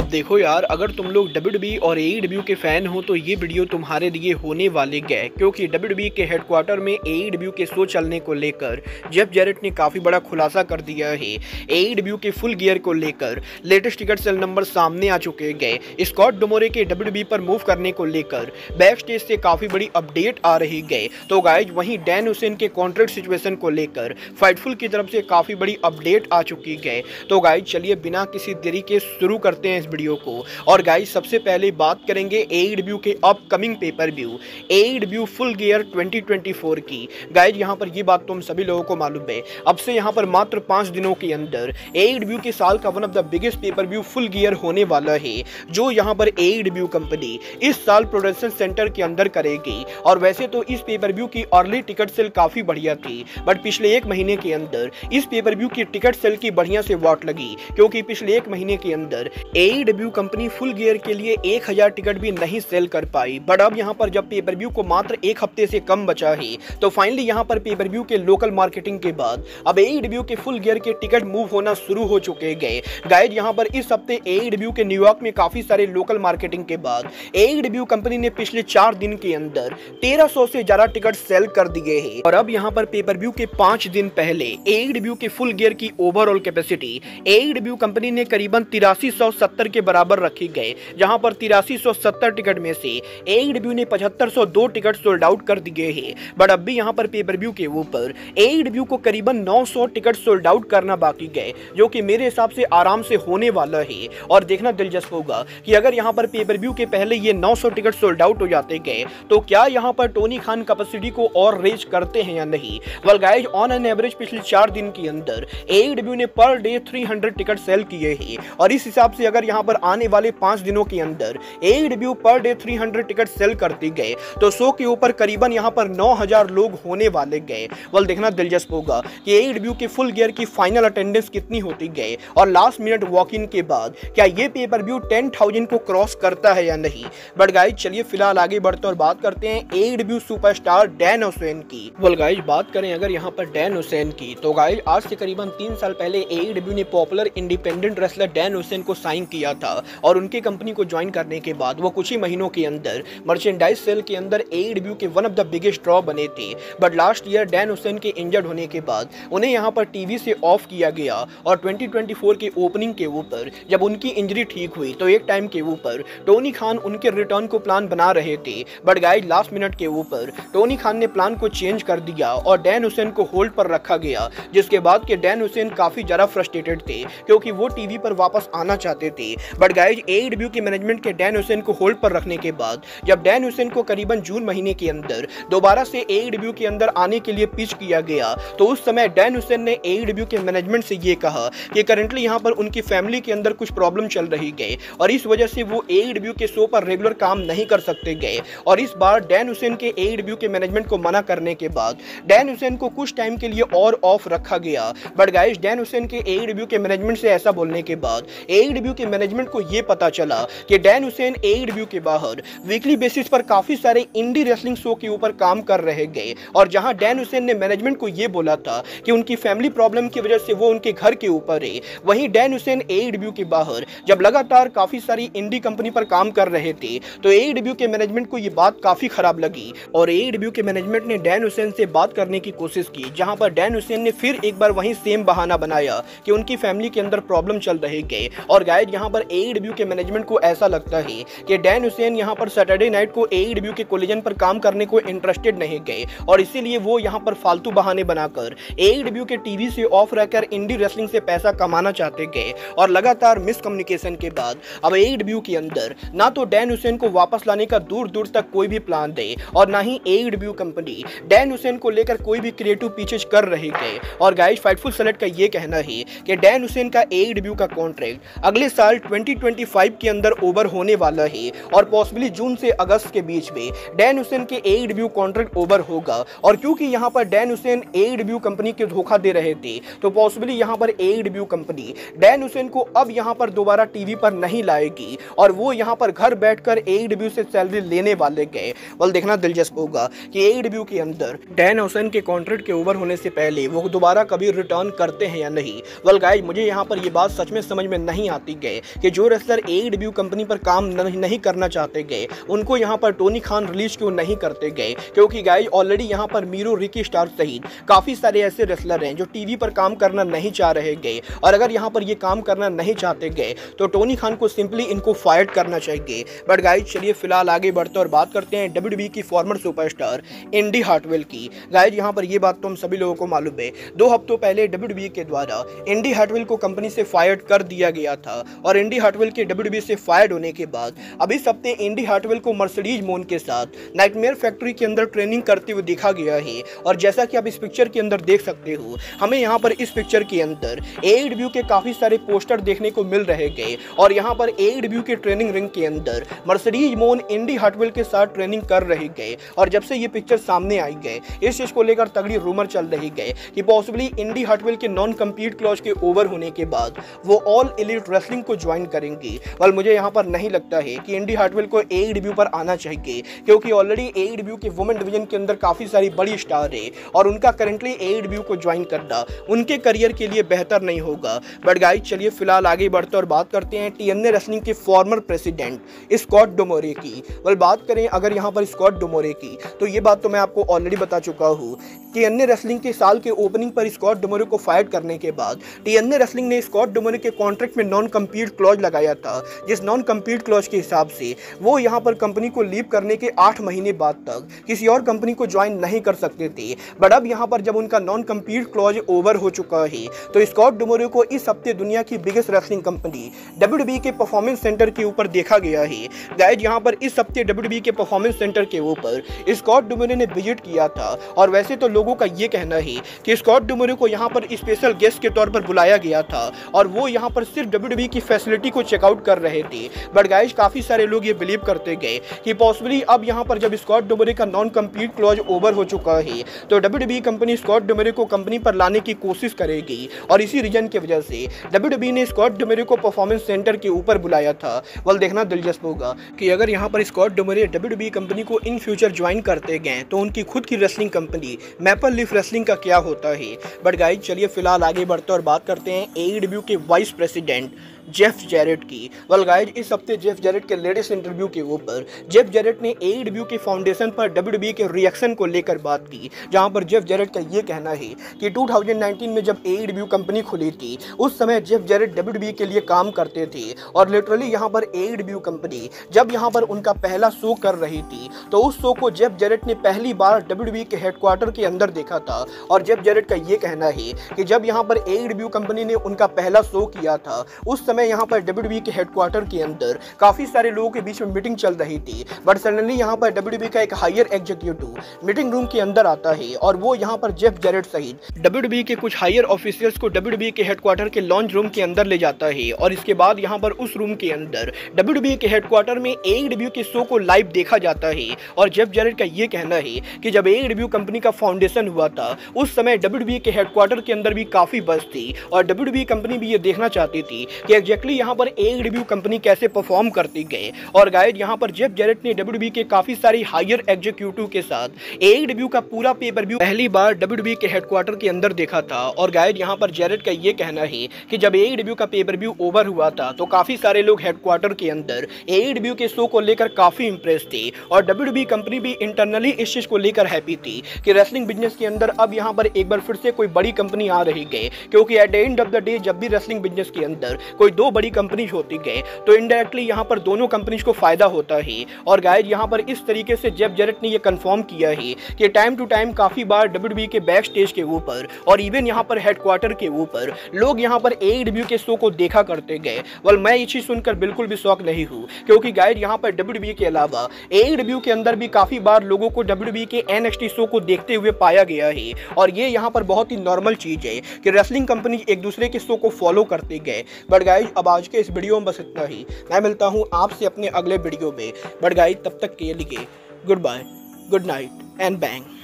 देखो यार, अगर तुम लोग WWE और AEW के फैन हो तो ये वीडियो तुम्हारे लिए होने वाले गए, क्योंकि WWE के हेडक्वार्टर में AEW के शो चलने को लेकर जेफ जैरेट ने काफ़ी बड़ा खुलासा कर दिया है। AEW के फुल गियर को लेकर लेटेस्ट टिकट सेल नंबर सामने आ चुके गए। स्कॉट डोमोरे के WWE पर मूव करने को लेकर बैक स्टेज से काफ़ी बड़ी अपडेट आ रही गए। तो गाइज वहीं डैन हुसैन के कॉन्ट्रैक्ट सिचुएशन को लेकर फाइटफुल की तरफ से काफ़ी बड़ी अपडेट आ चुकी गए। तो गाइज चलिए बिना किसी देरी के शुरू करते हैं इस वीडियो को। और गाइस सबसे पहले बात करेंगे AEW के upcoming pay per view AEW full gear 2024 की। गाइस यहां पर ये बात तुम सभी लोगों को मालूम है, अब से यहां पर मात्र 5 दिनों के अंदर AEW के साल का one of the biggest pay per view full gear होने वाला है, जो यहां पर AEW कंपनी इस साल प्रोडक्शन सेंटर के अंदर करेगी। और वैसे तो इस पेपर व्यू की अर्ली टिकट सेल काफी बढ़िया थी, बट पिछले एक महीने के अंदर इस पेपर व्यू की टिकट सेल की बढ़िया से वाट लगी, क्योंकि पिछले एक महीने के अंदर AEW कंपनी फुल गियर के लिए 1000 टिकट भी नहीं सेल कर पाई। बट अब यहां पर जब पेपर व्यू को मात्र एक हफ्ते से कम बचा है, तो फाइनली यहां पर पेपर व्यू के लोकल मार्केटिंग के बाद अब AEW के फुल गियर के टिकट मूव होना शुरू हो चुके गए। गाइस यहां पर इस हफ्ते AEW के न्यूयॉर्क में काफी सारे लोकल मार्केटिंग के बाद AEW कंपनी ने पिछले 4 दिन के अंदर 1300 से ज्यादा टिकट सेल कर दिए हैं। और अब यहां पर पेपर व्यू के 5 दिन पहले AEW के फुल गियर की ओवरऑल कैपेसिटी AEW कंपनी ने करीबन 8370 के बराबर रखी गए, जहां पर 8370 टिकट में से AEW ने 7502 टिकट सोल्ड आउट कर दिए हैं। बट अब भी यहां पर पेपर व्यू के ऊपर AEW को करीबन 900 टिकट सोल्ड आउट करना बाकी गए, जो कि मेरे हिसाब से आराम से होने वाला है। और देखना दिलचस्प होगा कि अगर यहां पर पेपर व्यू के पहले ये 900 टिकट सोल्ड आउट हो जाते गए, तो क्या यहां पर टोनी खान कैपेसिटी को और रेज करते हैं या नहीं। Well guys, on an average पिछले 4 दिन के अंदर AEW ने पर डे 300 टिकट सेल किए हैं। और इस हिसाब से अगर यहां पर आने वाले 5 दिनों के अंदर AEW per day 300 ticket cell करते गए, तो शो के ऊपर करीबन यहां पर 9000 लोग होने वाले गए। वेल देखना दिलचस्प होगा कि AEW के फुल गियर की फाइनल अटेंडेंस कितनी होती गए, और लास्ट मिनट वॉक इन के बाद क्या ये पेपर व्यू 10,000 को क्रॉस करता है या नहीं। बट गाइस चलिए फिलहाल आगे बढ़ते और बात करते हैं AEW सुपरस्टार डैन हुसैन की। वेल गाइस बात करें अगर यहां पर डैन हुसैन की, तो गाइस आज से करीबन 3 साल पहले AEW ने popular independent wrestler Dan Hussain को साइन किया था। और उनके कंपनी को ज्वाइन करने के बाद वो कुछ ही महीनों के अंदर मर्चेंडाइज सेल के अंदर AEW के one of the biggest draw बने थे। But last year Dan Hussain के इंजर्ड होने के बाद उन्हें यहां पर टीवी से ऑफ किया गया, और 2024 के ओपनिंग के ऊपर जब उनकी इंजरी ठीक हुई, तो एक टाइम के ऊपर टोनी खान उनके रिटर्न को प्लान बना रहे थे। बट गाइस लास्ट मिनट के ऊपर टोनी खान ने प्लान को चेंज कर दिया और डैन हुसैन को होल्ड पर रखा गया, जिसके बाद के डैन हुसैन काफी ज्यादा फ्रस्ट्रेटेड थे, क्योंकि वो टीवी पर वापस आना चाहते थे। बट गाइस AEW के मैनेजमेंट के डैन हुसैन को होल्ड पर रखने के बाद जब डैन हुसैन को करीबन जून महीने के अंदर दोबारा से AEW के अंदर आने के लिए पिच किया गया, तो उस समय डैन हुसैन ने AEW के मैनेजमेंट से ये कहा कि करंटली यहां पर उनकी फैमिली के अंदर कुछ प्रॉब्लम चल रही गए, और इस वजह से वो AEW के शो पर रेगुलर काम नहीं कर सकते गए। और इस बार डैन हुसैन के AEW के मैनेजमेंट को मना करने के बाद डैन हुसैन को कुछ टाइम के लिए और ऑफ रखा गया। बट गाइस डैन हुसैन के AEW के मैनेजमेंट से ऐसा बोलने के बाद AEW के मैनेजमेंट को यह पता चला कि डैन हुसैन AEW के बाहर वीकली बेसिस पर काफी सारे इंडी रेसलिंग शो के ऊपर काम कर रहे गए। और जहां डैन हुसैन ने मैनेजमेंट को यह बोला था कि उनकी फैमिली प्रॉब्लम की वजह से वो उनके घर के ऊपर है, वहीं डैन हुसैन AEW के बाहर जब लगातार काफी सारी इंडी कंपनी पर काम कर रहे थे, तो AEW के मैनेजमेंट को यह बात काफी खराब लगी, और AEW के मैनेजमेंट ने डैन हुसैन से बात करने की कोशिश की, जहां पर डैन हुसैन ने फिर एक बार वही सेम बहाना बनाया कि उनकी फैमिली के अंदर प्रॉब्लम चल रहे गए। और गाइस यहां पर AEW के मैनेजमेंट को ऐसा लगता है कि डैन हुसैन यहां पर सैटरडे नाइट को AEW के कोलिजन पर काम करने को इंटरेस्टेड नहीं गए, और इसीलिए वो यहां पर फालतू बहाने बनाकर AEW के टीवी से ऑफ रहकर इंडी रेसलिंग से पैसा कमाना चाहते गए। और लगातार मिसकम्युनिकेशन के बाद अब AEW के अंदर ना तो डैन हुसैन को वापस लाने का दूर दूर तक कोई भी प्लान दे, और ना ही AEW कंपनी डैन हुसैन को लेकर कोई भी क्रिएटिव पिचेज कर रहे गए। और गाइस फाइटफुल सेलेक्ट का ये कहना है कि डैन हुसैन का AEW का कॉन्ट्रैक्ट अगले साल 2025 के अंदर ओवर होने वाला है, और पॉसिबली जून से अगस्त के बीच में डैन हुसैन के AEW कॉन्ट्रैक्ट ओवर होगा। और क्योंकि यहां पर डैन हुसैन AEW कंपनी के धोखा दे रहे थे, तो पॉसिबली यहां पर AEW कंपनी डैन हुसैन को अब यहां पर दोबारा टीवी पर नहीं लाएगी, और वो यहां पर घर बैठकर AEW से सैलरी लेने वाले गए। वेल देखना दिलचस्प होगा कि AEW के अंदर डैन हुसैन के कॉन्ट्रैक्ट के ओवर होने से पहले वो दोबारा कभी रिटर्न करते हैं या नहीं। वेल गाइस मुझे यहां पर ये बात सच में समझ में नहीं आती गए कि जो रेसलर AEW कंपनी पर काम नहीं करना चाहते गए उनको यहाँ पर टोनी खान रिलीज क्यों नहीं करते गए, क्योंकि गाइस ऑलरेडी यहाँ पर मीरो, रिकी स्टार सहित काफ़ी सारे ऐसे रेसलर हैं जो टीवी पर काम करना नहीं चाह रहे गए, और अगर यहाँ पर ये काम करना नहीं चाहते गए तो टोनी खान को सिंपली इनको फायर करना चाहिए। बट गाइस चलिए फिलहाल आगे बढ़ते और बात करते हैं WWE की फॉर्मर सुपरस्टार इंडी हार्टवेल की। गाइस यहाँ पर ये बात तो हम सभी लोगों को मालूम है, 2 हफ्तों पहले WWE के द्वारा इंडी हार्टवेल को कंपनी से फायर कर दिया गया था, और इंडी हार्टवेल के WWE से फायर होने के बाद अब इस हफ्ते इंडी हार्टवेल को मर्सिडीज मोन के साथ नाइटमेयर फैक्ट्री के अंदर ट्रेनिंग करते हुए देखा गया है। और जैसा कि आप इस पिक्चर के अंदर देख सकते हो, हमें यहाँ पर इस पिक्चर के अंदर AEW के काफी सारे पोस्टर देखने को मिल रहे गए, और यहाँ पर AEW के ट्रेनिंग रिंग के अंदर मर्सिडीज मोन इंडी हार्टवेल के साथ ट्रेनिंग कर रहे गए। और जब से ये पिक्चर सामने आई गए, इस चीज को लेकर तगड़ी रूमर चल रही गए कि पॉसिबली इंडी हार्टवेल के नॉन कम्पीट क्लॉज के ओवर होने के बाद वो ऑल एलीट रेसलिंग को ज्वाइन करेंगी। और मुझे यहाँ पर नहीं लगता है कि इंडी हार्टवेल को AEW पर आना चाहिए, क्योंकि ऑलरेडी AEW के वुमेन डिवीजन के अंदर काफी सारी बड़ी स्टार है, और उनका करंटली AEW को ज्वाइन करना उनके करियर के लिए बेहतर नहीं होगा। बट गाइस चलिए फिलहाल आगे बढ़ते और बात करते हैं TNA रेसलिंग के फॉर्मर प्रेसिडेंट स्कॉट डोमोरे की। बात करें अगर यहाँ पर स्कॉट डोमोरे की, तो ये बात तो मैं आपको ऑलरेडी बता चुका हूँ। TNA रेसलिंग के साल के ओपनिंग पर स्कॉट डोमोरे को फायर करने के बाद TNA रेसलिंग ने स्कॉट डोमोरे के कॉन्ट्रैक्ट में नॉन कम्पीट क्लॉज लगाया था, जिस नॉन कम्पीट क्लॉज के हिसाब से वो यहाँ पर कंपनी को लीव करने के 8 महीने बाद तक किसी और कंपनी को ज्वाइन नहीं कर सकते थे। बट अब यहाँ पर जब उनका नॉन कम्पीट क्लॉज ओवर हो चुका है, तो स्कॉट डोमोरे को इस हफ्ते दुनिया की बिगेस्ट रेसलिंग कंपनी WWE के परफॉर्मेंस सेंटर के ऊपर देखा गया है। गाइस यहाँ पर इस हफ्ते WWE के परफॉर्मेंस सेंटर के ऊपर स्कॉट डोमोरे ने विजिट किया था, और वैसे तो लोगों का ये कहना है कि स्कॉट डोमोरे को यहाँ पर स्पेशल गेस्ट के तौर पर बुलाया गया था, और वो यहाँ पर सिर्फ WWE की फैसिलिटी को चेकआउट कर रहे थे। बट गाइस काफी सारे लोग ये बिलीव करते गए कि पॉसिबली अब यहाँ पर जब स्कॉट डोमोरे का नॉन कम्पीट क्लॉज ओवर हो चुका है, तो WWE कंपनी स्कॉट डोमोरे को कंपनी पर लाने की कोशिश करेगी, और इसी रीजन की वजह से WWE ने स्कॉट डोमोरे को परफॉर्मेंस सेंटर के ऊपर बुलाया था। देखना दिलचस्प होगा कि अगर यहाँ पर स्कॉट डोमोरे WWE कंपनी को इन फ्यूचर ज्वाइन करते गए तो उनकी खुद की wrestling company maple leaf wrestling का क्या होता है। बट गाइस चलिए फिलहाल आगे बढ़ते और बात करते हैं AEW के वाइस प्रेसिडेंट जेफ जैरेट की। गाइस इस हफ्ते जेफ जैरेट के लेटेस्ट इंटरव्यू के ऊपर जेफ जैरेट ने AEW के फाउंडेशन पर WWE के रिएक्शन को लेकर बात की, जहां पर जेफ जैरेट का ये कहना है कि 2019 में जब AEW कंपनी खुली थी, उस समय जेफ जैरेट WWE के लिए काम करते थे, और लिटरली यहां पर AEW कंपनी जब यहां पर उनका पहला शो कर रही थी, तो उस शो को जेफ जैरेट ने पहली बार WWE के हेडक्वार्टर के अंदर देखा था। और जेफ जैरेट का ये कहना है कि जब यहां पर AEW कंपनी ने उनका पहला शो किया था, उस समय यहाँ पर WWE के हेडक्वार्टर के अंदर काफी सारे लोगों के बीच में मीटिंग चल रही थी। बट सडनली यहाँ पर WWE का एक हायर एग्जीक्यूटिव मीटिंग रूम के अंदर आता है, और वो यहाँ पर जेफ जैरेट सहित WWE के कुछ हायर ऑफिशियल्स को WWE के हेडक्वार्टर के लॉन्च रूम के अंदर ले जाता है, और इसके बाद यहाँ पर उस रूम के अंदर WWE के हेडक्वार्टर में AEW के शो को लाइव देखा जाता है। और जेफ जैरेट का ये कहना है कि जब AEW कंपनी का फाउंडेशन हुआ था, उस समय WWE के हेडक्वार्टर के अंदर भी काफी बज़ थी, और WWE कंपनी भी ये देखना चाहती थी कि एग्जैक्टली यहाँ पर AEW कंपनी कैसे परफॉर्म करती गए। और गाइस यहाँ पर जेफ जैरेट ने WWE के काफी सारी हायर एग्जीक्यूटिव के साथ AEW का पूरा पेपर व्यू पहली बार WWE के हेडक्वार्टर के अंदर देखा था। और गाइस यहाँ पर जैरेट का ये कहना है कि जब AEW का पेपर व्यू ओवर हुआ था, तो काफी सारे लोग हेडक्वार्टर के अंदर AEW के शो को लेकर काफी इंप्रेस थे, और WWE कंपनी भी इंटरनली इस चीज को लेकर हैप्पी थी कि रेसलिंग बिजनेस के अंदर अब यहाँ पर एक बार फिर से कोई बड़ी कंपनी आ रही गई, क्योंकि at the end of the day जब भी रेसलिंग बिजनेस के अंदर कोई 2 बड़ी कंपनीज होती गए, तो इनडायरेक्टली यहाँ पर दोनों कंपनीज को फायदा होता है। और गाइस यहाँ पर इस तरीके से जेफ जैरेट ने ये कंफर्म किया है कि टाइम टू टाइम काफी बार WWE के बैक स्टेज के ऊपर और इवन यहाँ पर हेडक्वार्टर के ऊपर लोग यहाँ पर AEW के शो को देखा करते गए। मैं ये चीज सुनकर बिल्कुल भी शौक नहीं हूँ, क्योंकि गाइस यहाँ पर WWE के अलावा AEW के अंदर भी काफी बार लोगों को WWE के NXT शो को देखते हुए पाया गया है, और ये यहाँ पर बहुत ही नॉर्मल चीज है कि रेसलिंग कंपनी एक दूसरे के शो को फॉलो करते गए। बट गाइस अब आज के इस वीडियो में बस इतना ही। मैं मिलता हूँ आपसे अपने अगले वीडियो में। बट गाइस तब तक के लिए good bye, good night and bang.